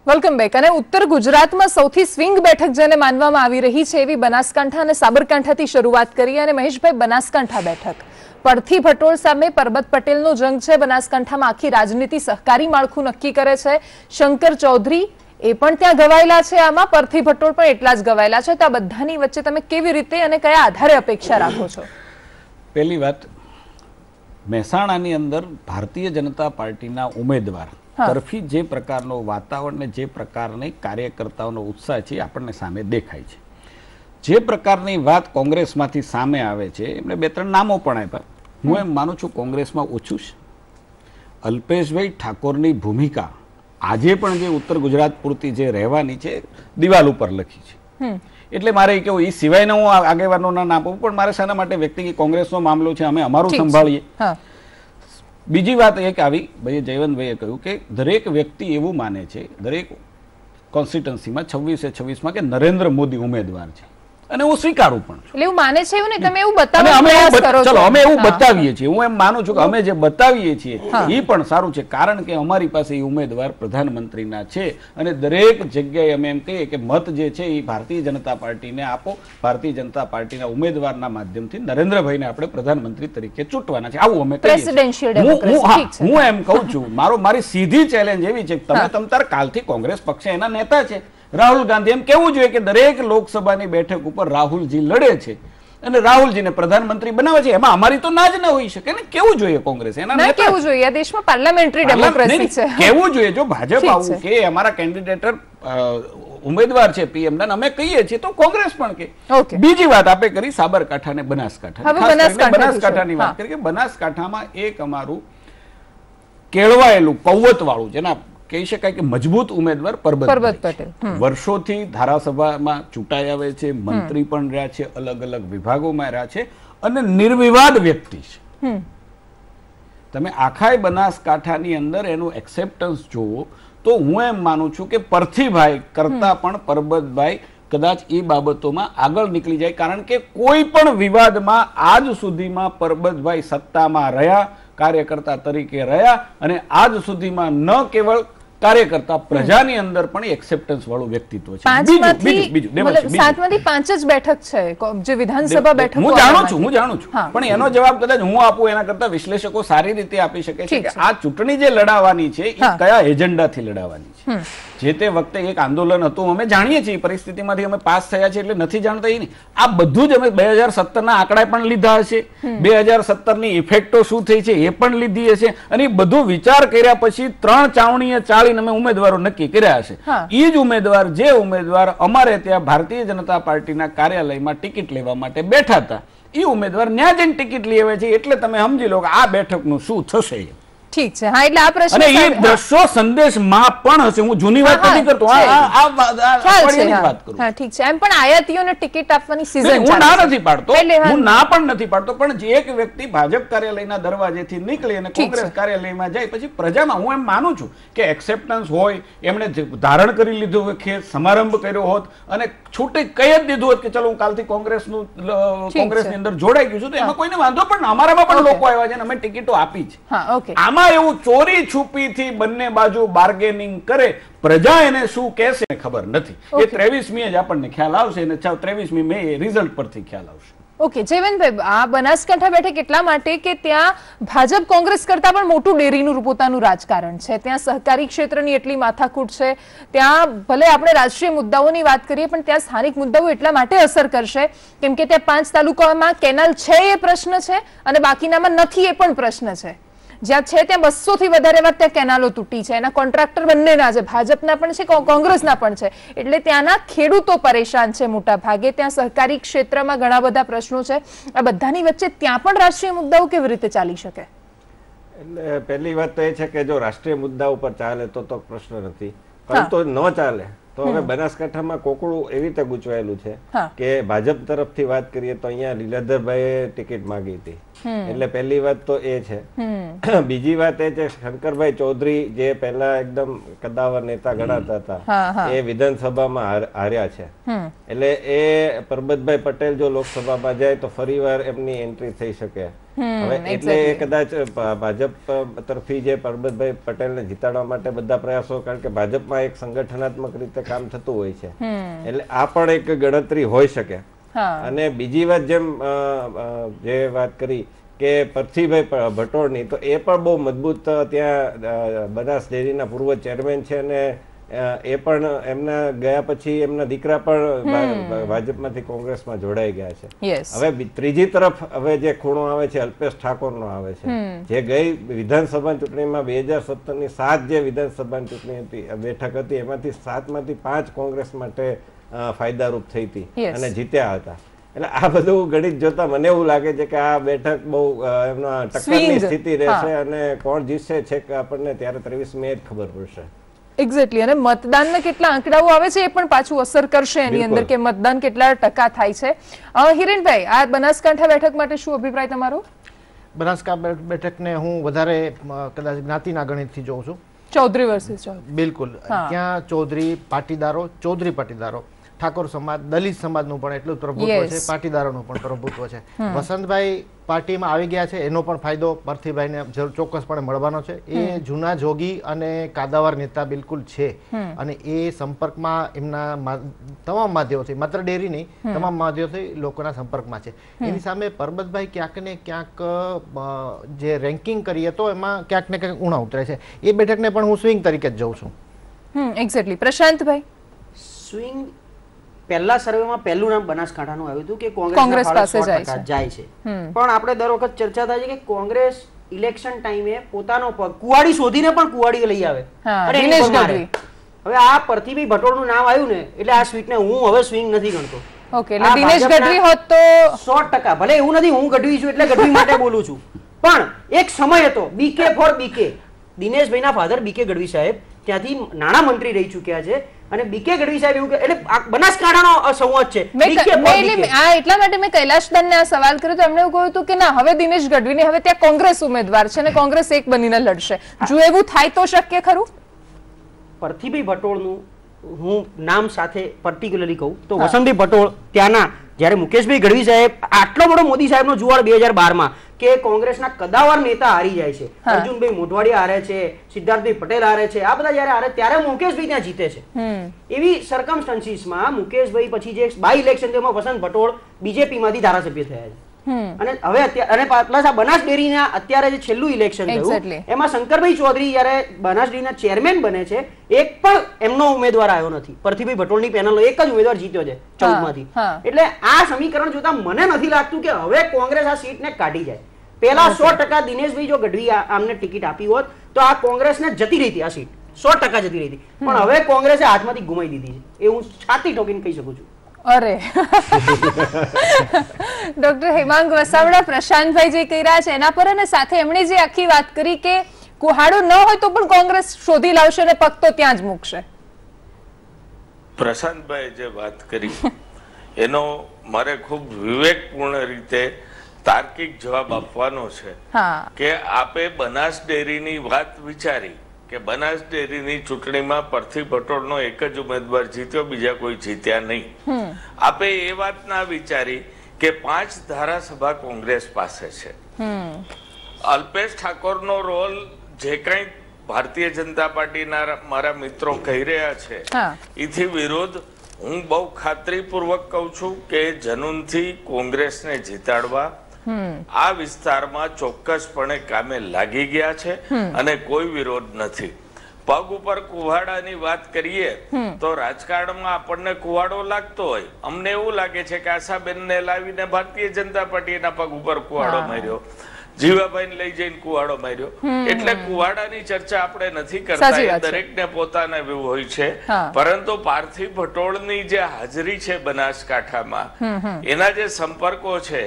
Welcome back. અને ઉત્તર ગુજરાતમાં સૌથી સ્વિંગ બેઠક જેને માનવામાં આવી રહી છે એવી બનાસકાંઠા અને સાબરકાંઠાથી શરૂઆત કરી. અને મહેશભાઈ, બનાસકાંઠા બેઠક પરથી ભટોળ સામે પરબત પટેલનો જંગ છે. બનાસકાંઠામાં આખી રાજનીતિ સહકારી માળખું નક્કી કરે છે. શંકર ચૌધરી એ પણ ત્યાં ગવાયેલા છે, આમાં પરથી ભટોળ પણ એટલા જ ગવાયેલા છે. તો આ બધાની વચ્ચે તમે કેવી રીતે અને કયા આધારે અપેક્ષા રાખો છો? પહેલી વાત, મહેસાણાની અંદર ભારતીય જનતા પાર્ટીના ઉમેદવાર તરફી જે પ્રકારનો વાતાવરણ ને જે પ્રકારની કાર્યકર્તાઓનો ઉત્સાહ છે આપણને સામે દેખાય છે. જે પ્રકારની વાત કોંગ્રેસમાંથી સામે આવે છે, એમણે 2-3 નામો પણ આપ્યા. હું એમ માનું છું કોંગ્રેસમાં ઓછું છે. અલ્પેશભાઈ ઠાકોરની ભૂમિકા આજે પણ જે ઉત્તર ગુજરાત પૂરતી જે રહેવાની છે દિવાલ ઉપર લખી છે. એટલે મારે કેવું એ સિવાયના હું આગેવાનોના નામ આપું, પણ મારે શાના માટે વ્યક્તિગત કોંગ્રેસનો મામલો છે, અમે અમારું સંભાળીએ. બીજી વાત એક આવી, ભાઈ જયવંતભાઈએ કહ્યું કે દરેક વ્યક્તિ એવું માને છે દરેક કોન્સ્ટિટ્યુન્સીમાં 26-26માં કે નરેન્દ્ર મોદી ઉમેદવાર છે, અને હું સ્વીકારું પણ છું. એટલે એવું માને છે, એવું નહીં, તમે એવું બતાવવાનો પ્રયાસ કરો છો. ચલો, અમે એવું બતાવીએ છીએ. હું એમ માનું છું કે અમે જે બતાવીએ છીએ એ પણ સારું છે, કારણ કે અમારી પાસે એ ઉમેદવાર પ્રધાનમંત્રીના છે. અને દરેક જગ્યાએ અમે એમ કહીએ કે મત જે છે એ ભારતીય જનતા પાર્ટીને આપો. ભારતીય જનતા પાર્ટીના ઉમેદવારના માધ્યમથી નરેન્દ્રભાઈને આપણે પ્રધાનમંત્રી તરીકે ચૂંટવાના છે, આવું અમે કહીએ. હું એમ કહું છું, મારી સીધી ચેલેન્જ એવી છે કે તમે તાર કાલથી કોંગ્રેસ પક્ષે એના નેતા છે રાહુલ ગાંધી, એમ કેવું જોઈએ કે દરેક લોકસભાની બેઠક ઉપર રાહુલજી લડે છે અને રાહુલજીને પ્રધાનમંત્રી બનાવે છે. એમાં અમારી તો ના જ ન હોઈ શકે ને. કેવું જોઈએ કોંગ્રેસ, એના કેવું જોઈએ? આ દેશમાં પાર્લામેન્ટરી ડેમોક્રેસી છે, કેવું જોઈએ? જો ભાજપ આવું કે અમારા કેન્ડિડેટ ઉમેદવાર છે પીએમ ના, અમે કહીએ છીએ તો કોંગ્રેસ પણ કે. બીજી વાત આપણે કરી સાબરકાંઠા અને બનાસકાંઠા. બનાસકાંઠાની વાત કરી કે બનાસકાંઠામાં એક અમારું કેળવાયેલું કૌવત વાળું જેના કહી શકાય કે મજબૂત ઉમેદવાર પરબત પટેલ વર્ષોથી ધારાસભામાં ચૂંટાઈ આવે છે, મંત્રી પણ રહ્યા છે, અલગ અલગ વિભાગોમાં રહ્યા છે અને નિર્વિવાદ વ્યક્તિ છે. તમે આખા બનાસકાંઠાની અંદર એનું એક્સેપ્ટન્સ જોવો તો હું એમ માનું છું કે પરથીભાઈ કરતા પણ પરબતભાઈ કદાચ એ બાબતોમાં આગળ નીકળી જાય, કારણ કે કોઈ પણ વિવાદમાં આજ સુધીમાં પરબતભાઈ સત્તામાં રહ્યા, કાર્યકર્તા તરીકે રહ્યા, અને આજ સુધીમાં ન કેવળ કાર્યકર્તા પ્રજાની અંદર પણ એક્સેપ્ટન્સ વાળું વ્યક્તિત્વ છે. 7માંથી 5 જ બેઠક છે જે વિધાનસભા બેઠક. હું જાણું છું, પણ એનો જવાબ કદાચ હું આપું એના કરતા વિશ્લેષકો સારી રીતે આપી શકે છે કે આ ચૂંટણી જે લડાવવાની છે એ કયા એજન્ડાથી લડાવવાની છે. જે તે વખતે એક આંદોલન હતું, અમે જાણીએ છીએ પરિસ્થિતિમાંથી અમે પાસ થયા છે એટલે નથી જાણતા એ નહીં. આ બધું જ અમે 2017ના આંકડા પણ લીધા હશે, 2017ની ઇફેક્ટો શું થઈ છે એ પણ લીધી હશે, અને એ બધું વિચાર કર્યા પછી 3 ચાવણીએ ચાળીને અમે ઉમેદવારો નક્કી કર્યા હશે. એ જ ઉમેદવાર જે ઉમેદવાર અમારે ત્યાં ભારતીય જનતા પાર્ટીના કાર્યાલયમાં ટિકિટ લેવા માટે બેઠા હતા, એ ઉમેદવાર ન્યા જઈને ટિકિટ લઈ આવે છે. એટલે તમે સમજી લો કે આ બેઠકનું શું થશે. ઠીક છે. હા, એટલે આ પ્રશ્ન અને એ દ્રશ્યો સંદેશમાં પણ હશે. હું જૂની વાત નથી કરતો, આ વાત કરું. હા, ઠીક છે. એમ પણ આયાતીઓને ટિકિટ આપવાની સીઝન હું ના નથી પાડતો, હું ના પણ નથી પાડતો, પણ જે એક વ્યક્તિ ભાજપ કાર્યાલયના દરવાજેથી નીકળી અને કોંગ્રેસ કાર્યાલયમાં જાય પછી પ્રજામાં હું એમ માનું છું કે એક્સેપ્ટન્સ હોય, એમણે ધારણ કરી લીધું હોય, ખેત સમારંભ કર્યો હોત અને છૂટી કહી જ દીધું હોત કે ચલો હું કાલથી કોંગ્રેસની અંદર જોડાઈ ગયું છું, તો એમાં કોઈને વાંધો પણ અમારામાં પણ લોકો આવ્યા છે અને અમે ટિકિટો આપી છે. આમાં એવું ચોરી છુપીથી બંને બાજુ બાર્ગેનિંગ કરે, પ્રજા એને શું કહેશે ખબર નથી. એ 23મી જ આપણને ખ્યાલ આવશે અને 23મી મે રિઝલ્ટ પરથી ખ્યાલ આવશે. ઓકે જયવંતભાઈ, આ બનાસકાંઠા બેઠક એટલા માટે કે ત્યાં ભાજપ કોંગ્રેસ કરતા પણ મોટું ડેરીનું પોતાનું રાજકારણ છે. ત્યાં સહકારી ક્ષેત્રની એટલી માથાકૂટ છે. ત્યાં ભલે આપણે રાષ્ટ્રીય મુદ્દાઓની વાત કરીએ પણ ત્યાં સ્થાનિક મુદ્દાઓ એટલા માટે અસર કરશે કેમ કે ત્યાં 5 તાલુકામાં કેનાલ છે એ પ્રશ્ન છે અને બાકીનામાં નથી એ પણ પ્રશ્ન છે. જ્યાં છે ત્યાં 200 થી વધારે વાર ત્યાં કેનાલો તૂટી છે. એના કોન્ટ્રાક્ટર બંનેના છે, ભાજપના પણ છે, કોંગ્રેસના પણ છે. એટલે ત્યાંના ખેડૂતો પરેશાન છે મોટા ભાગે. ત્યાં સહકારી ક્ષેત્રમાં ઘણા બધા પ્રશ્નો છે. આ બધાની વચ્ચે ત્યાં પણ રાષ્ટ્રીય મુદ્દાઓ કેવી રીતે ચાલી શકે? એટલે પહેલી વાત તો એ છે કે જો રાષ્ટ્રીય મુદ્દા ઉપર ચાલે તો પ્રશ્ન નથી, પરંતુ ન ચાલે તો હવે બનાસકાંઠામાં કોકડું એવી રીતે ગૂંચવાયેલું છે કે ભાજપ તરફથી વાત કરીએ તો અહીંયા લીલાધરભાઈએ ટિકિટ માંગી હતી, એટલે પહેલી વાત તો એ છે. બીજી વાત એ છે શંકરભાઈ ચૌધરી જે પહેલા એકદમ કદાવર નેતા ગણાતા હતા એ વિધાનસભામાં હાર્યા છે, એટલે એ પરબતભાઈ પટેલ જો લોકસભામાં જાય તો ફરીવાર એમની એન્ટ્રી થઈ શકે. હવે એટલે કદાચ ભાજપ તરફથી જે પરબતભાઈ પટેલને જીતાડવા માટે બધા પ્રયાસો, કારણ કે ભાજપમાં એક સંગઠનાત્મક રીતે કામ થતું હોય છે, એટલે આ પણ એક ગણતરી હોઈ શકે. અને બીજી વાત જેમ જે વાત કરી કે પરથીભાઈ ભટોળની, તો એ પણ બહુ મજબૂત ત્યાં બનાસ ડેરીના પૂર્વ ચેરમેન છે અને એ પણ એમના ગયા પછી એમના દીકરા પણ ભાજપમાંથી કોંગ્રેસમાં જોડાઈ ગયા છે. હવે ત્રીજી તરફ હવે જે ખૂણો આવે છે અલ્પેશ ઠાકોરનો આવે છે, જે ગઈ વિધાનસભા ચૂંટણીમાં 2017ની 7 જે વિધાનસભાની ચૂંટણી હતી બેઠક હતી એમાંથી 7માંથી 5 કોંગ્રેસ માટે ફાયદારૂપ થઈ હતી અને જીત્યા હતા. એટલે આ બધું ગણિત જોતા મને એવું લાગે છે કે આ બેઠક બહુ એમના ટક્કરની સ્થિતિ રહેશે અને કોણ જીતશે છે કે આપણને ત્યારે 23 મે જ ખબર પડશે. એક્ઝેક્ટલી. અને મતદાનના કેટલા આંકડાઓ આવે છે એ પણ પાછું અસર કરશે એની અંદર કે મતદાન કેટલા ટકા થાય છે. હિરેનભાઈ, આ બનાસકાંઠા બેઠક માટે શું અભિપ્રાય તમારો? બનાસકાંઠા બેઠકને હું વધારે કદાચ જ્ઞાતિના ગણિતથી જોઉં છું. ચૌધરી વર્સિસ બિલકુલ. ત્યાં ચૌધરી પાટીદારો, ઠાકોર સમાજ, દલિત સમાજનું પણ એટલું પ્રભુત્વ છે, પાટીદારોનું પણ પ્રભુત્વ છે. વસંતભાઈ પાર્ટીમાં આવી ગયા છે એનો પણ ફાયદો પરથીભાઈને ચોક્કસપણે મળવાનો છે. એ જૂના જોગી અને કાદાવાર નેતા બિલકુલ છે અને એ સંપર્કમાં એમના તમામ માધ્યમોથી, માત્ર ડેરી નહીં, તમામ માધ્યમોથી લોકોના સંપર્કમાં છે. એની સામે પરબતભાઈ ક્યાંક ને ક્યાંક જે રેન્કિંગ કરીએ તો એમાં ક્યાંક ને ક્યાંક ઉણા ઉતરે છે. એ બેઠકને પણ હું સ્વિંગ તરીકે જ જોઉં છું. એક્ઝેક્ટલી. પ્રશાંતભાઈ, સ્વિંગ પહેલા સર્વેમાં પહેલું નામ બનાસકાંઠાનું આવ્યું હતું કે કોંગ્રેસ પાસે જાય છે, પણ આપણે દર વખત ચર્ચા થાય છે કે કોંગ્રેસ ઇલેક્શન ટાઈમે પોતાનો પગ કુવાડી શોધીને પણ કુવાડી લઈ આવે. હવે આ પરથીભાઈ ભટોળનું નામ આવ્યું ને એટલે આ સ્વીટને હું હવે સ્વિંગ નથી ગણતો. ઓકે, એટલે દિનેશ ગઢવી હોત તો 100%. ભલે એવું નથી હું ગઢવી છું એટલે ગઢવી માટે બોલું છું, પણ એક સમય હતો બીકે ફોર બીકે. દિનેશભાઈના ફાધર બીકે ગઢવી સાહેબ ત્યાંથી નાણાં મંત્રી રહી ચૂક્યા છે અને બીકે ગઢવી સાહેબ એવું એટલે બનાસકાંઠાનો સંવાદ છે. એટલા માટે મેં કૈલાશદાનને આ સવાલ કર્યો તો એમણે એવું કહ્યું હતું કે ના, હવે દિનેશ ગઢવીને હવે ત્યાં કોંગ્રેસ ઉમેદવાર છે અને કોંગ્રેસ એક બનીને લડશે. જો એવું થાય તો શક્ય ખરું? પરથીભાઈ ભટોળનું હું નામ સાથે પર્ટિક્યુલરલી કહું તો વસંતભાઈ ભટોળ ત્યાંના જ્યારે મુકેશભાઈ ગઢવી સાહેબ આટલો બધો મોદી સાહેબનો જુવાળ 2012માં કે કોંગ્રેસના કદાવર નેતા હારી જાય છે, અર્જુનભાઈ મોઢવાડિયા હારે છે, સિદ્ધાર્થભાઈ પટેલ હારે છે, આ બધા જયારે હારે ત્યારે મુકેશભાઈ ત્યાં જીતે છે. એવી સર્કમસ્ટન્સીસમાં મુકેશભાઈ પછી જે બાય ઇલેક્શન તેમાં વસંત ભટોળ બીજેપીમાંથી ધારાસભ્ય થયા છે. અને હવે અને પ્લસ આ બનાસ ડેરીના અત્યારે જે છેલ્લું ઇલેક્શન થયું એમાં શંકરભાઈ ચૌધરી જયારે બનાસ ડેરીના ચેરમેન બને છે એક પણ એમનો ઉમેદવાર આવ્યો નથી. પરથીભાઈ ભટોળની પેનલનો એક જ ઉમેદવાર જીત્યો છે 14 માંથી. એટલે આ સમીકરણ જોતા મને નથી લાગતું કે હવે કોંગ્રેસ આ સીટને કાઢી જાય. પેલા 100% દિનેશભાઈ જો ગઢવી આમને ટિકિટ આપી હોત તો આ કોંગ્રેસને જતી રહી હતી, આ સીટ 100% જતી રહી હતી. પણ હવે કોંગ્રેસે હાથમાંથી ગુમાવી દીધી છે એ હું છાતી ઠોકીને કહી શકું છું. અરે ડોક્ટર હેમાંગ વસાવડા, પ્રશાંતભાઈ જે કહી રહ્યા છે એના પર અને સાથે એમણે જે આખી વાત કરી કે કુહાડો ન હોય તો પણ કોંગ્રેસ શોધી લાવશે અને પગ તો ત્યાં જ મૂકશે. પ્રશાંતભાઈ જે વાત કરી એનો મારે ખૂબ વિવેકપૂર્ણ રીતે તાર્કિક જવાબ આપવાનો છે કે આપે બનાસ ડેરીની વાત વિચારી કે બનાસ ડેરીની ચૂંટણીમાં પરથી ભટોળનો એક જ ઉમેદવાર જીત્યો, બીજા કોઈ જીત્યા નહીં. આપે એ વાત ના વિચારી કે 5 ધારાસભા કોંગ્રેસ પાસે છે. અલ્પેશ ઠાકોરનો રોલ જે કંઈ ભારતીય જનતા પાર્ટીના મારા મિત્રો કહી રહ્યા છે એથી વિરોધ હું બહુ ખાતરીપૂર્વક કહું છું કે જનૂનથી કોંગ્રેસને જીતાડવા આ વિસ્તારમાં ચોક્કસપણે કામે લાગી ગયા છે અને કોઈ વિરોધ નથી. પગ ઉપર કુવાડાની વાત કરીએ તો રાજકારણમાં આપણને કુવાડો લાગતો હોય, અમને એવું લાગે છે કે આશાબેનને લાવીને ભારતીય જનતા પાર્ટીના પગ ઉપર કુવાડો માર્યો, જીવાભાઈને લઈ જઈને કુવાડો માર્યો, એટલે કુવાડાની ચર્ચા આપણે નથી કરતા, દરેકને પોતાના એવું હોય છે. પરંતુ પાર્થિવ ભટોળની જે હાજરી છે બનાસકાંઠામાં, એના જે સંપર્કો છે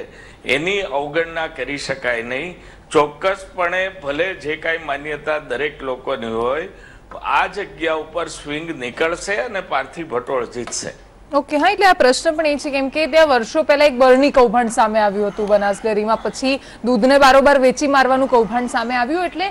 એની અવગણના કરી શકાય નહીં. ચોક્કસપણે ભલે જે કાંઈ માન્યતા દરેક લોકોની હોય, આ જગ્યા ઉપર સ્વિંગ નીકળશે અને પાર્થિવ ભટોળ જીતશે. ઓકે, હા, એટલે આ પ્રશ્ન પણ એ છે કેમ કે ત્યાં વર્ષો પહેલા એક બરણી કૌભાંડ સામે આવ્યું હતું બનાસ ડેરીમાં, પછી દૂધને બારોબાર વેચી મારવાનું કૌભાંડ સામે આવ્યું, એટલે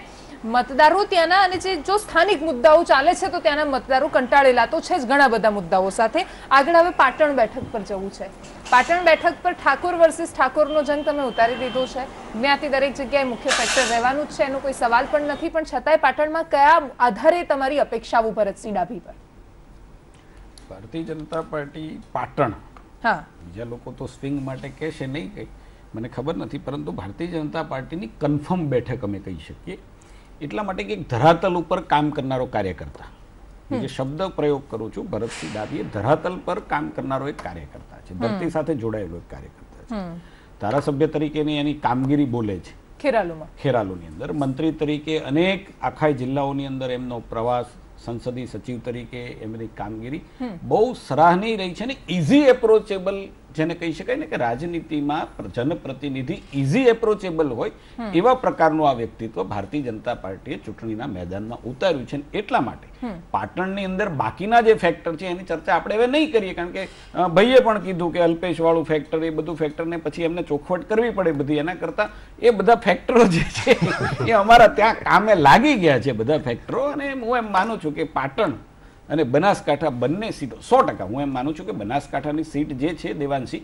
મતદારો ત્યાંના અને જો સ્થાનિક મુદ્દાઓ ચાલે છે તો ત્યાંના મતદારો કંટાળેલા તો છે જ ઘણા બધા મુદ્દાઓ સાથે. આગળ હવે પાટણ બેઠક પર જવું છે. પાટણ બેઠક પર ઠાકોર વર્સિસ ઠાકોરનો જંગ તમે ઉતારી દીધો છે. જ્ઞાતિ દરેક જગ્યાએ મુખ્ય ફેક્ટર રહેવાનું જ છે, એનો કોઈ સવાલ પણ નથી, પણ છતાંય પાટણમાં કયા આધારે તમારી અપેક્ષાઓ ભરતસિંહ ડાભી પર? ભારતીય જનતા પાર્ટી પાટણ, બીજા લોકો તો સ્વિંગ માટે કહેશે નહીં કઈ, મને ખબર નથી, પરંતુ ભારતીય જનતા પાર્ટીની કન્ફર્મ બેઠક અમે કહી શકીએ એટલા માટે કે ધરાતલ ઉપર કામ કરનારો કાર્યકર્તા, જે શબ્દ પ્રયોગ કરું છું, ભરતસિંહ ડાભી ધરાતલ પર કામ કરનારો એક કાર્યકર્તા છે, ધરતી સાથે જોડાયેલો એક કાર્યકર્તા છે. ધારાસભ્ય તરીકેની એની કામગીરી બોલે છે ખેરાલુની અંદર, મંત્રી તરીકે અનેક આખા જિલ્લાઓની અંદર એમનો પ્રવાસ, સંસદીય સચિવ તરીકે એમની કામગીરી બહુ સરાહનીય રહી છે ને ઇઝી એપ્રોચેબલ જેને કહી શકાય ને કે રાજનીતિમાં જનપ્રતિનિધિ ઇઝી એપ્રોચેબલ હોય એવા પ્રકારનું આ વ્યક્તિત્વ ભારતીય જનતા પાર્ટીએ ચૂંટણીના મેદાનમાં ઉતાર્યું છે. એટલા માટે પાટણની અંદર બાકીના જે ફેક્ટર છે એની ચર્ચા આપણે હવે નહીં કરીએ, કારણ કે ભાઈએ પણ કીધું કે અલ્પેશ વાળું ફેક્ટર, એ બધું ફેક્ટરને પછી એમને ચોખવટ કરવી પડે બધી, એના કરતા એ બધા ફેક્ટરો જે છે એ અમારા ત્યાં કામે લાગી ગયા છે બધા ફેક્ટરો. અને હું એમ માનું છું કે પાટણ અને બનાસકાંઠા બંને સીટો 100% હું એમ માનું છું કે બનાસકાંઠાની સીટ જે છે દેવાંશી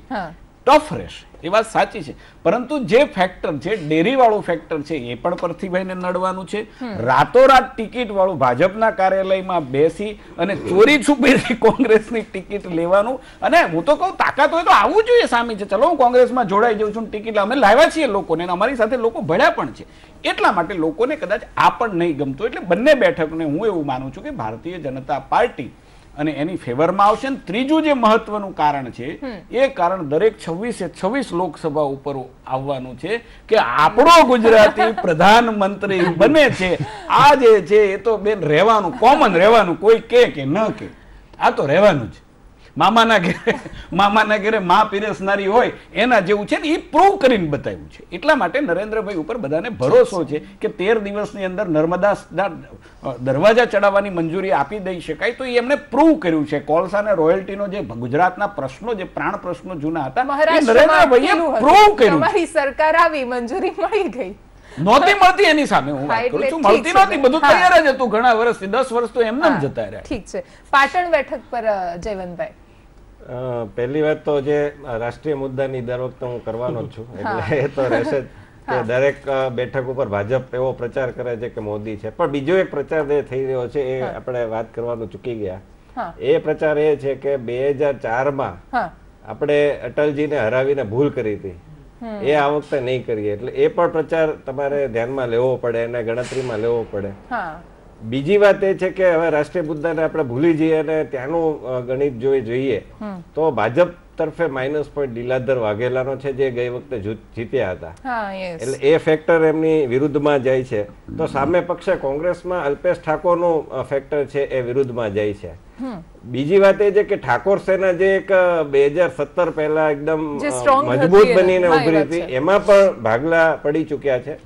ટફ રહેશે, એ વાત સાચી છે, પરંતુ જે ફેક્ટર છે ડેરી વાળું ફેક્ટર છે એ પણ પરથીભાઈને નડવાનું છે. રાતોરાત ટિકિટ વાળું ભાજપના કાર્યાલયમાં બેસી અને ચોરી છુપીથી કોંગ્રેસની ટિકિટ લેવાનું, અને હું તો કહું તાકાત હોય તો આવવું જોઈએ સામે છે, ચલો હું કોંગ્રેસમાં જોડાઈ જાઉં છું, ટિકિટ અમે લાવ્યા છીએ લોકોને, અમારી સાથે લોકો ભળ્યા પણ છે, એટલા માટે લોકોને કદાચ આ પણ નહીં ગમતું. એટલે બંને બેઠકને હું એવું માનું છું કે ભારતીય જનતા પાર્ટી અને એની ફેવરમાં આવશે. ત્રીજું જે મહત્વનું કારણ છે એ કારણ દરેક 26 લોકસભા ઉપર આવવાનું છે કે આપણો ગુજરાતી પ્રધાનમંત્રી બને છે. આ જે છે એ તો બેન રહેવાનું, કોમન રહેવાનું, કોઈ કે ન કે આ તો રહેવાનું જ. મામાના ઘરે માં પીરસનારી હોય એના જેવું છે ને, એ પ્રૂવ કરીને બતાવ્યું છે. એટલા માટે નરેન્દ્રભાઈ ઉપર બધાને ભરોસો છે કે 13 દિવસની અંદર નર્મદા દરવાજા ચડાવવાની મંજૂરી આપી દઈ શકાય, તો એમણે પ્રૂવ કર્યું છે. કોલસા અને રોયલ્ટીનો જે ગુજરાતના પ્રશ્નો, જે પ્રાણ પ્રશ્નો જૂના હતા, નરેન્દ્રભાઈએ પ્રૂવ કર્યું. તમારી સરકાર આવી, મંજૂરી મળી ગઈ, નહોતી મળતી એની સામે હું વાત કરું છું, મળતી નહોતી, બધું તૈયાર જ હતું ઘણા વર્ષથી, 10 વર્ષ તો એમને જ જતા રહ્યા. ઠીક છે, પાટણ બેઠક પર જયવંતભાઈ. પહેલી વાત તો જે રાષ્ટ્રીય મુદ્દાની દર વખતે હું કરવાનો જ છું, એટલે એ તો રહેશે જ કે દરેક બેઠક ઉપર ભાજપ એવો પ્રચાર કરે છે કે મોદી છે, પણ બીજો એક પ્રચાર જે થઈ રહ્યો છે એ આપણે વાત કરવાનું ચૂકી ગયા. એ પ્રચાર એ છે કે 2004માં આપણે અટલજીને હરાવીને ભૂલ કરી હતી, એ આ વખતે નહીં કરીએ, એટલે એ પણ પ્રચાર તમારે ધ્યાનમાં લેવો પડે અને ગણતરીમાં લેવો પડે. બીજી વાત એ છે કે હવે રાષ્ટ્રીય મુદ્દાને આપણે ભૂલી જઈએ અને ત્યાંનું ગણિત જોઈએ તો ભાજપ તરફે માઇનસ પોઈન્ટ લીલાધર વાઘેલાનો છે, જે ગઈ વખતે જીત્યા હતા, એટલે એ ફેક્ટર એમની વિરુદ્ધમાં જાય છે. તો સામે પક્ષે કોંગ્રેસમાં અલ્પેશ ઠાકોરનું ફેક્ટર છે એ વિરુદ્ધમાં જાય છે. બીજી વાત એ છે કે ઠાકોર સેના જે એક 2017 પહેલા એકદમ મજબૂત બનીને ઉભરી હતી, એમાં પણ ભાગલા પડી ચુક્યા છે.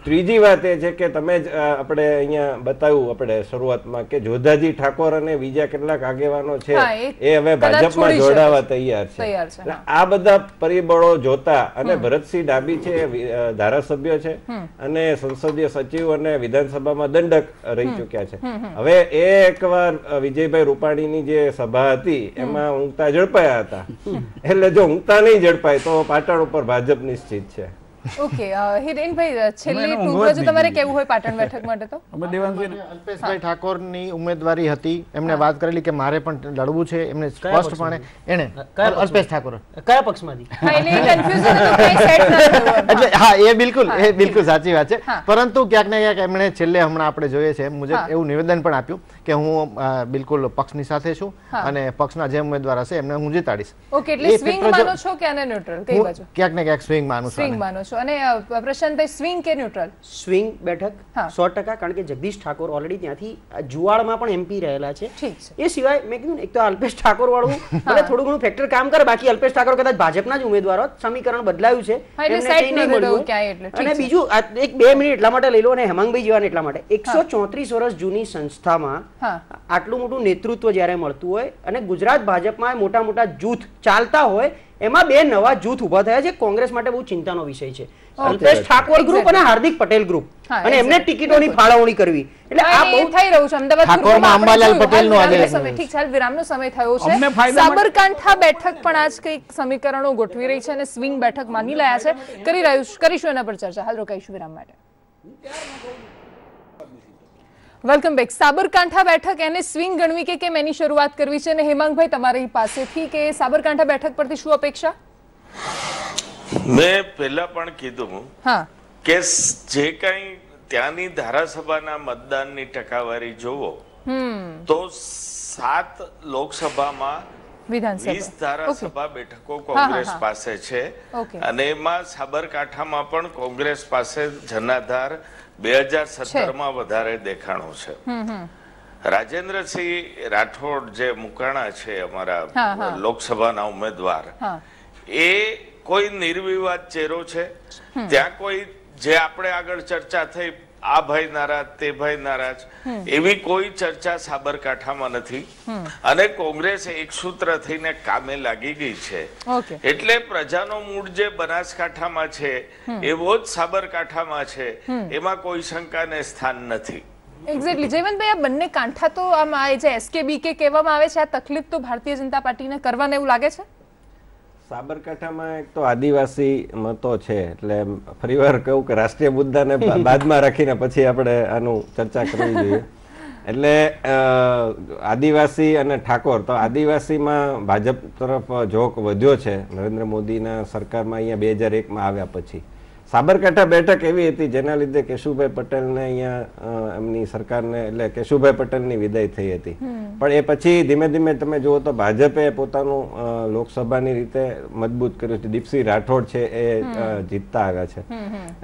ત્રીજી વાત એ છે કે તમે જ આપણે અહીંયા બતાવ્યું આપણે શરૂઆતમાં કે જોધાજી ઠાકોર અને બીજા કેટલાક આગેવાનો છે એ હવે ભાજપમાં જોડાવા તૈયાર છે. આ બધા પરિબળો જોતા અને ભરતસિંહ ડાભી છે ધારાસભ્ય છે અને સંસદીય સચિવ અને વિધાનસભામાં દંડક રહી ચુક્યા છે. હવે એ એકવાર વિજયભાઈ રૂપાણીની જે સભા હતી એમાં ઊંઘતા ઝડપાયા હતા, એટલે જો ઊંઘતા નહીં ઝડપાય તો પાટણ ઉપર ભાજપ નિશ્ચિત છે. ઓકે, હિરેનભાઈ છેલ્લી ટૂંકમાં જો તમારે કેવું હોય પાટણ બેઠક માટે તો? અલ્પેશભાઈ ઠાકોરની ઉમેદવારી હતી, એમને વાત કરેલી કે મારે પણ લડવું છે, એમને સ્પષ્ટપણે એને અલ્પેશ ઠાકોર કયા પક્ષમાંથી, એટલે હા એ બિલકુલ સાચી વાત છે, પરંતુ ક્યાંક ને ક્યાંક એમણે છેલ્લે હમણાં આપણે જોઈએ છે મુજબ એવું નિવેદન પણ આપ્યું કે હું બિલકુલ પક્ષની સાથે છું અને પક્ષના જે ઉમેદવાર હશે એમને હું જીતાડીશ. ઓકે, એટલે સ્વિંગ માનો છો કે આને ન્યુટ્રલ, કઈ બાજુ? ક્યાંક ને ક્યાંક સ્વિંગ માનું છું. છો. અને પ્રશાંતભાઈ, સ્વિંગ કે ન્યુટ્રલ? સ્વિંગ બેઠક 100%, કારણ કે જગદીશ ઠાકોર ઓલરેડી ત્યાંથી જુવાળમાં પણ MP રહેલા છે. એ સિવાય મેં કીધું એક તો અલ્પેશ ઠાકોર વાળું ભલે થોડું ઘણું ફેક્ટર કામ કરે, બાકી અલ્પેશ ઠાકોર કદાચ ભાજપના જ ઉમેદવાર હોત. સમીકરણ બદલાયું છે અને બીજું એક 2 મિનિટ એટલા માટે લઈ લો અને હેમાંગભાઈ જેવાને એટલા માટે 134 વર્ષ જૂની સંસ્થામાં આટલું મોટું નેતૃત્વ જ્યારે મળતું હોય અને ગુજરાત ભાજપમાં મોટા મોટા જૂથ ચાલતા હોય, એમાં 2 નવા જૂથ ઉભા થયા છે. કોંગ્રેસ માટે બહુ ચિંતાનો વિષય છે. અલ્પેશ ઠાકોર ગ્રુપ અને હાર્દિક પટેલ ગ્રુપ, અને એમને ટિકિટોની ફાળવણી કરવી, એટલે આ બહુ થઈ રહ્યું છે. અમદાવાદ ઠાકોરમાં અંબાલાલ પટેલનો આદેશ સમય ઠીક છે, વિરામનો સમય થયો છે. સાબરકાંઠા બેઠક પણ આજ કઈક સમીકરણો ગોઠવી રહી છે અને સ્વિંગ બેઠક માની રહ્યા છે. કરીશું એના પર ચર્ચા. હાલ રોકાઈશું વિરામ માટે. Welcome back. સાબરકાંઠા બેઠક એને સ્વિંગ ગણવી કે કેમ, એની શરૂઆત કરવી છે. અને હેમાંગભાઈ, તમારી પાસેથી કે સાબરકાંઠા બેઠક પરથી શું અપેક્ષા? મેં પહેલા પણ કીધું કે જે કઈ ત્યાંની ધારાસભાના મતદાનની ટકાવારી જોવો તો 7 લોકસભામાં 20 ધારાસભા બેઠકો કોંગ્રેસ પાસે છે અને એમાં સાબરકાંઠામાં પણ કોંગ્રેસ પાસે જનાધાર 2017માં વધારે દેખાણો છે. રાજેન્દ્રસિંહ રાઠોડ જે મુકાણા છે અમારા લોકસભાના ઉમેદવાર, એ કોઈ નિર્વિવાદ ચહેરો છે. ત્યાં કોઈ જે આપણે આગળ ચર્ચા થઈ આ ભાઈ નારાજ તે ભાઈ નારાજ એવી કોઈ ચર્ચા સાબરકાંઠામાં નથી અને કોંગ્રેસ એક સૂત્ર થઈને કામે લાગી ગઈ છે. એટલે પ્રજાનો મૂડ જે બનાસકાંઠામાં છે એવો જ સાબરકાંઠામાં છે, એમાં કોઈ શંકાને સ્થાન નથી. એક્ઝેક્ટલી. જયવંતભાઈ, આ બંને કાંઠા તો આમ જે SKBK કહેવામાં આવે છે, આ તકલીફ તો ભારતીય જનતા પાર્ટીને કરવાને એવું લાગે છે. સાબરકાંઠામાં એક તો આદિવાસી મતો છે, એટલે ફરીવાર કહું કે રાષ્ટ્રીય મુદ્દાને બાદમાં રાખીને પછી આપણે આનું ચર્ચા કરવી જોઈએ. એટલે આદિવાસી અને ઠાકોર, તો આદિવાસીમાં ભાજપ તરફ ઝોક વધ્યો છે નરેન્દ્ર મોદીના સરકારમાં અહીંયા 2001માં આવ્યા પછી. સાબરકાંઠા બેઠક એવી હતી જેના લીધે કેશુભાઈ પટેલને અહીંયા એમની સરકારને એટલે કેશુભાઈ પટેલની વિદાય થઈ હતી. પણ એ પછી ધીમે ધીમે તમે જુઓ તો ભાજપે પોતાનું લોકસભાની રીતે મજબૂત કર્યું છે. દીપસિંહ રાઠોડ છે એ જીતતા આવ્યા છે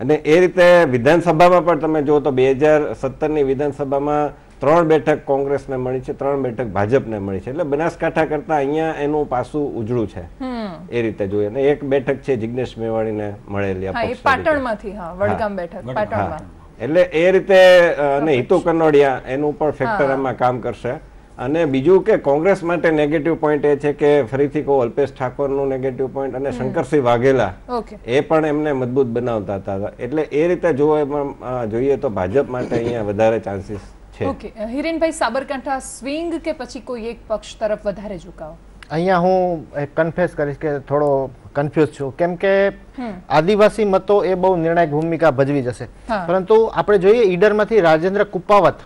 અને એ રીતે વિધાનસભામાં પણ તમે જુઓ તો 2017ની વિધાનસભામાં 3 બેઠક કોંગ્રેસને મળી છે, 3 બેઠક ભાજપને મળી છે. એટલે બનાસકાંઠા કરતા અહીંયા એનું પાસું ઉજળું છે એ રીતે જોઈએ. અને 1 બેઠક છે જિગ્નેશ મેવાણીને મળેલી પાટણમાંથી, વડગામ બેઠક પાટણમાં. એટલે એ રીતે અને હિતુ કનોડિયા એનું પણ ફેક્ટર આમાં કામ કરશે. અને બીજું કે કોંગ્રેસ માટે નેગેટિવ પોઈન્ટ એ છે કે ફરીથી કહું અલ્પેશ ઠાકોરનું નેગેટિવ પોઈન્ટ અને શંકરસિંહ વાઘેલા એ પણ એમને મજબૂત બનાવતા હતા. એટલે એ રીતે જોઈએ તો ભાજપ માટે અહીંયા વધારે ચાન્સીસ છે. ઓકે હિરેનભાઈ, સાબરકાંઠા સ્વિંગ કે પછી કોઈ એક પક્ષ તરફ વધારે ઝુકાવ? અહીંયા હું કન્ફેસ કરીશ કે થોડો કન્ફ્યુઝ છું, કેમ કે આદિવાસી મતો એ બહુ નિર્ણાયક ભૂમિકા ભજવી જશે. પરંતુ આપણે જોઈએ ઈડરમાંથી રાજેન્દ્ર કુપાવત,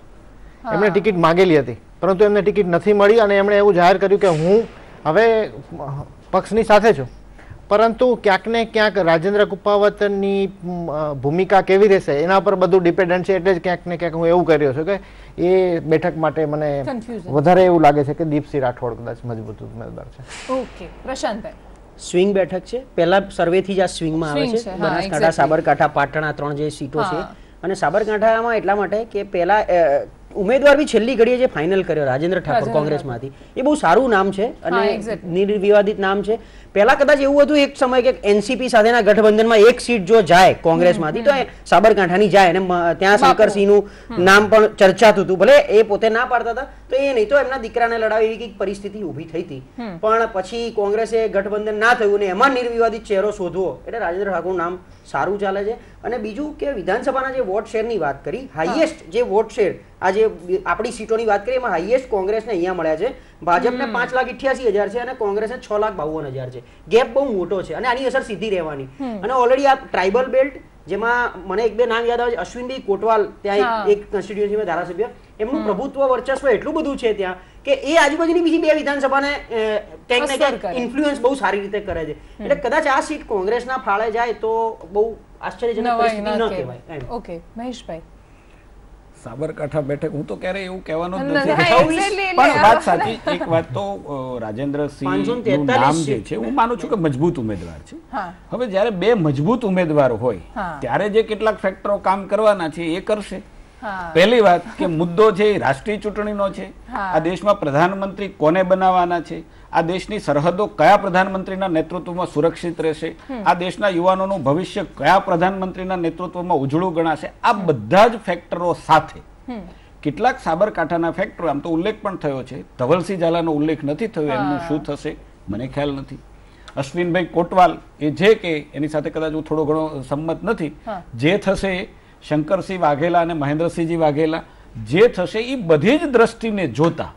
એમણે ટિકિટ માંગેલી હતી પરંતુ એમને ટિકિટ નથી મળી અને એમણે એવું જાહેર કર્યું કે હું હવે પક્ષની સાથે છું. પરંતુ ક્યાંક ને ક્યાંક રાજેન્દ્ર કુપાવતની ભૂમિકા કેવી રહેશે એના પર બધું ડિપેન્ડન્ટ છે. એટલે જ ક્યાંક ને ક્યાંક હું એવું કરી રહ્યો છું કે એ બેઠક માટે મને વધારે એવું લાગે છે કે દીપસિંહ રાઠોડ કદાચ મજબૂત ઉમેદવાર છે. ઓકે પ્રશાંતભાઈ, સ્વિંગ બેઠક છે. પહેલા સર્વેથી જ આ સ્વિંગમાં આવે છે. બનાસકાંઠા, સાબરકાંઠા, પાટણ આ 3 જે સીટો છે. અને સાબરકાંઠામાં એટલા માટે કે પહેલા ઉમેદવાર બી છેલ્લી ઘડીએ જે ફાઇનલ કર્યો રાજેન્દ્ર ઠાકોર કોંગ્રેસમાંથી, એ બહુ સારું નામ છે અને નિર્વિવાદિત નામ છે. પહેલા કદાચ એવું હતું એક સમય કે NCP સાથેના ગઠબંધનમાં 1 સીટ જો જાય કોંગ્રેસમાંથી તો સાબરકાંઠાની જાય અને ત્યાં શંકરસિંહનું નામ પણ ચર્ચાતું હતું. ભલે એ પોતે ના પાડતા હતા તો એ નહીં તો એમના દીકરાને લડાવી એવી કંઈક પરિસ્થિતિ ઊભી થઈ હતી. પણ પછી કોંગ્રેસે ગઠબંધન ના થયું અને એમાં નિર્વિવાદિત ચહેરો શોધવો એટલે રાજેન્દ્ર ઠાકોરનું નામ સારું ચાલે છે. અને બીજું કે વિધાનસભાના જે વોટ શેરની વાત કરી, હાઈએસ્ટ જે વોટ શેર આજે આપણી સીટોની વાત કરીએ એમાં હાઈએસ્ટ કોંગ્રેસને અહીંયા મળ્યા છે. ભાજપને 5,88,000 છે અને કોંગ્રેસને 6,52,000 છે. ગેપ બહુ મોટો છે અને આની અસર સીધી રહેવાની. અને ઓલરેડી આ ટ્રાઇબલ બેલ્ટ જેમાં મને 1-2 નામ યાદ આવે છે, અશ્વિનભાઈ કોટવાલ ત્યાં એક કોન્સ્ટિટ્યુએન્સીમાં ધારાસભ્ય, એમનું પ્રભુત્વ વર્ચસ્વ એટલું બધું છે ત્યાં કે એ આજુબાજુની બીજી 2 વિધાનસભાને ક્યાંક ને ક્યાંક ઇન્ફ્લુઅન્સ બહુ સારી રીતે કરે છે. એટલે કદાચ આ સીટ કોંગ્રેસના ફાળે જાય તો બહુ આશ્ચર્યજનક પરિસ્થિતિ ન કહેવાય. ઓકે મહેશભાઈ, સાબરકાંઠા બેઠક હું તો ક્યારે એવું કહેવાનું જ નથી, પણ વાત સાચી. એક વાત તો રાજેન્દ્રસિંહનું નામ જે છે હું માનું છું કે મજબૂત ઉમેદવાર છે. હવે જયારે બે મજબૂત ઉમેદવાર હોય ત્યારે જે કેટલાક ફેક્ટરો કામ કરવાના છે એ કરશે. પહેલી વાત કે મુદ્દો છે એ રાષ્ટ્રીય ચૂંટણીનો છે. આ દેશમાં પ્રધાનમંત્રી કોને બનાવવાના છે, આ દેશની સરહદો કયા પ્રધાનમંત્રીના નેતૃત્વમાં સુરક્ષિત રહેશે, આ દેશના યુવાનોનું ભવિષ્ય કયા પ્રધાનમંત્રીના નેતૃત્વમાં ઉજળું ગણાશે, આ બધા જ ફેક્ટરો સાથે કેટલાક સાબરકાંઠાના ફેક્ટરો, આમ તો ઉલ્લેખ પણ થયો છે, ધવલસિંહ ઝાલાનો ઉલ્લેખ નથી થયો, એમનું શું થશે મને ખ્યાલ નથી. અશ્વિનભાઈ કોટવાલ એ જે કે એની સાથે કદાચ હું થોડો ઘણો સંમત નથી, જે થશે શંકરસિંહ વાઘેલા અને મહેન્દ્રસિંહજી વાઘેલા જે થશે એ બધી જ દ્રષ્ટિને જોતા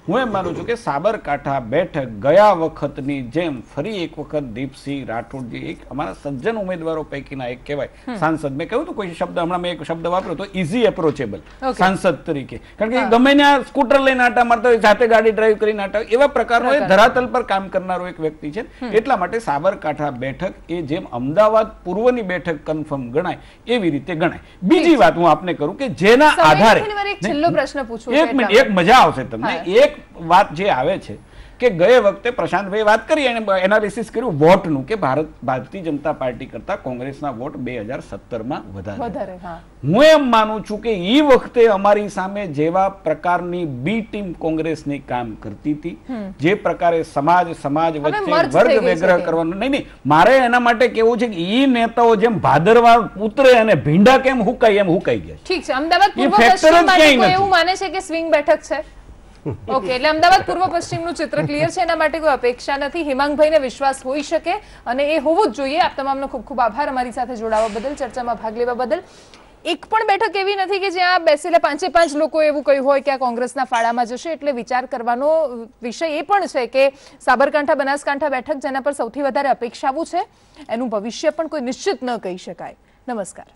હું એમ માનું છું કે સાબરકાંઠા બેઠક ગયા વખતની જેમ ફરી એક વખત દીપસિંહ રાઠોડજી એક અમારા સજ્જન ઉમેદવારો પૈકીના એક કહેવાય સાંસદ. મેં કહ્યું હતું કોઈ શબ્દ હમણાં મેં એક શબ્દ વાપર્યો તો ઇઝી એપ્રોચેબલ સાંસદ તરીકે, કારણ કે ગમે ત્યાં સ્કૂટર લઈને આટા મારતા હોય, જાતે ગાડી ડ્રાઈવ કરીને આટા, એવા પ્રકારનો ધરાતલ પર કામ કરનારો એક વ્યક્તિ છે. એટલા માટે સાબરકાંઠા બેઠક એ જેમ અમદાવાદ પૂર્વની બેઠક કન્ફર્મ ગણાય એવી રીતે ગણાય. બીજી વાત હું આપને કરું કે જેના આધારે એક મિનિટ, એક મજા આવશે તમને. એક વાત જે આવે છે કે ગયે વખતે પ્રશાંતભાઈ વાત કરી અને એનાલિસિસ કર્યું વોટનું કે ભારતીય જનતા પાર્ટી કરતા કોંગ્રેસના વોટ 2017માં વધારે. હું એમ માનું છું કે એ વખતે અમારી સામે જેવા પ્રકારની બી ટીમ કોંગ્રેસની કામ કરતી હતી, જે પ્રકારે સમાજ વચ્ચે વર્ગ વિગ્રહ કરવાનો, નહીં, મારે એના માટે કેવું છે કે એ નેતાઓ જેમ ભાદરવા ઉતરે અને ભીંડા કેમ હુકાય એમ હુકાઈ ગયા. ઠીક છે. અમદાવાદ પૂર્વ પશ્ચિમ માટે એવું માને છે કે સ્વિંગ બેઠક છે. ઓકે, એટલે અમદાવાદ પૂર્વ પશ્ચિમનું ચિત્ર ક્લિયર છે, એના માટે કોઈ અપેક્ષા નથી. હિમાંગભાઈને વિશ્વાસ હોઈ શકે અને એ હોવો જ જોઈએ. આપ તમામનો ખૂબ ખૂબ આભાર અમારી સાથે જોડાવા બદલ, ચર્ચામાં ભાગ લેવા બદલ. એક પણ બેઠક એવી નથી કે જ્યાં બેસેલા 5 લોકો એવું કહ્યું હોય કે આ કોંગ્રેસના ફાળામાં જશે, એટલે વિચાર કરવાનો વિષય એ પણ છે કે સાબરકાંઠા બનાસકાંઠા બેઠક જેના પર સૌથી વધારે અપેક્ષાઓ છે એનું ભવિષ્ય પણ કોઈ નિશ્ચિત ન કહી શકાય. નમસ્કાર.